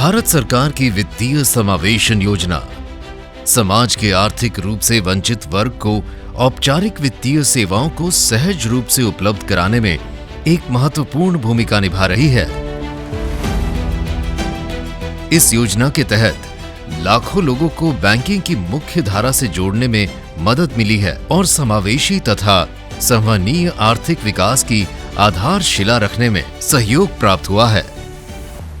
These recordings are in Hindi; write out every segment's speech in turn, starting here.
भारत सरकार की वित्तीय समावेशन योजना समाज के आर्थिक रूप से वंचित वर्ग को औपचारिक वित्तीय सेवाओं को सहज रूप से उपलब्ध कराने में एक महत्वपूर्ण भूमिका निभा रही है। इस योजना के तहत लाखों लोगों को बैंकिंग की मुख्य धारा से जोड़ने में मदद मिली है और समावेशी तथा संवहनीय आर्थिक विकास की आधारशिला रखने में सहयोग प्राप्त हुआ है।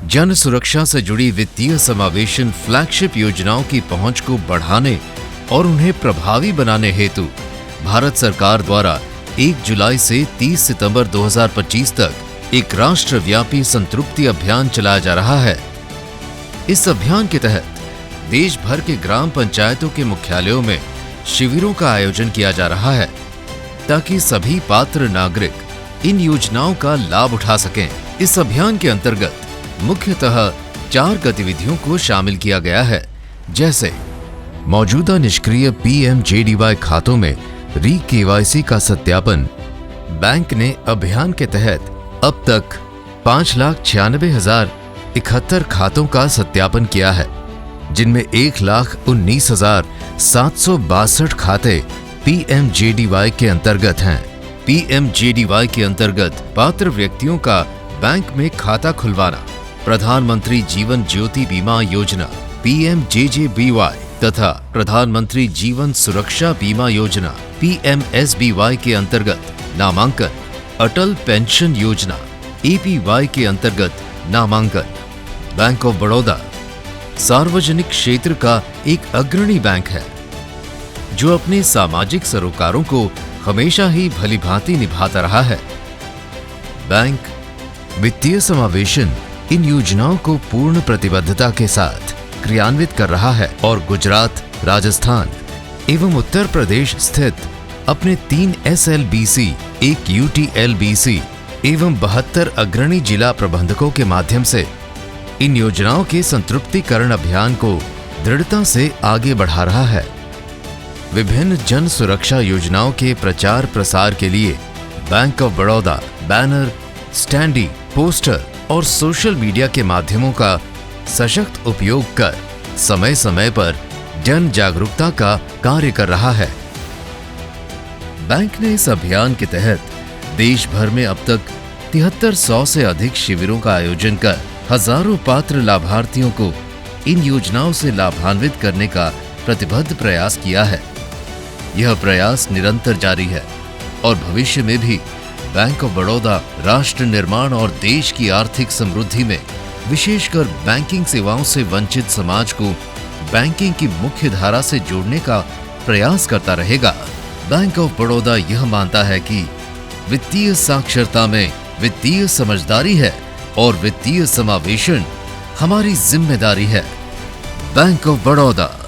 जन सुरक्षा से जुड़ी वित्तीय समावेशन फ्लैगशिप योजनाओं की पहुंच को बढ़ाने और उन्हें प्रभावी बनाने हेतु भारत सरकार द्वारा 1 जुलाई से 30 सितंबर 2025 तक एक राष्ट्रव्यापी संतृप्ति अभियान चलाया जा रहा है। इस अभियान के तहत देश भर के ग्राम पंचायतों के मुख्यालयों में शिविरों का आयोजन किया जा रहा है ताकि सभी पात्र नागरिक इन योजनाओं का लाभ उठा सकें। इस अभियान के अंतर्गत मुख्यतः 4 गतिविधियों को शामिल किया गया है, जैसे मौजूदा निष्क्रिय PMJDY खातों में री-KYC का सत्यापन। बैंक ने अभियान के तहत अब तक 5,96,071 खातों का सत्यापन किया है, जिनमें 1,19,762 खाते PMJDY के अंतर्गत हैं। PMJDY के अंतर्गत पात्र व्यक्तियों का बैंक में खाता खुलवाना, प्रधानमंत्री जीवन ज्योति बीमा योजना PMJJBY तथा प्रधानमंत्री जीवन सुरक्षा बीमा योजना PMSBY के अंतर्गत नामांकन, अटल पेंशन योजना APY के अंतर्गत नामांकन। बैंक ऑफ बड़ौदा सार्वजनिक क्षेत्र का एक अग्रणी बैंक है जो अपने सामाजिक सरोकारों को हमेशा ही भलीभांति निभाता रहा है। बैंक वित्तीय समावेशन इन योजनाओं को पूर्ण प्रतिबद्धता के साथ क्रियान्वित कर रहा है और गुजरात, राजस्थान एवं उत्तर प्रदेश स्थित अपने 3 SLBC, 1 UTLBC एवं 72 अग्रणी जिला प्रबंधकों के माध्यम से इन योजनाओं के संतृप्तिकरण अभियान को दृढ़ता से आगे बढ़ा रहा है। विभिन्न जन सुरक्षा योजनाओं के प्रचार प्रसार के लिए bank of Baroda banner, standee, poster और सोशल मीडिया के माध्यमों का सशक्त उपयोग कर समय समय पर जन जागरूकता का कार्य कर रहा है। बैंक ने इस अभियान के तहत देश भर में अब तक 7300 से अधिक शिविरों का आयोजन कर हजारों पात्र लाभार्थियों को इन योजनाओं से लाभान्वित करने का प्रतिबद्ध प्रयास किया है। यह प्रयास निरंतर जारी है और भविष्य में भी बैंक ऑफ बड़ौदा राष्ट्र निर्माण और देश की आर्थिक समृद्धि में विशेषकर बैंकिंग सेवाओं से वंचित समाज को बैंकिंग की मुख्य धारा से जोड़ने का प्रयास करता रहेगा। बैंक ऑफ बड़ौदा यह मानता है कि वित्तीय साक्षरता में वित्तीय समझदारी है और वित्तीय समावेशन हमारी जिम्मेदारी है। Bank of Baroda.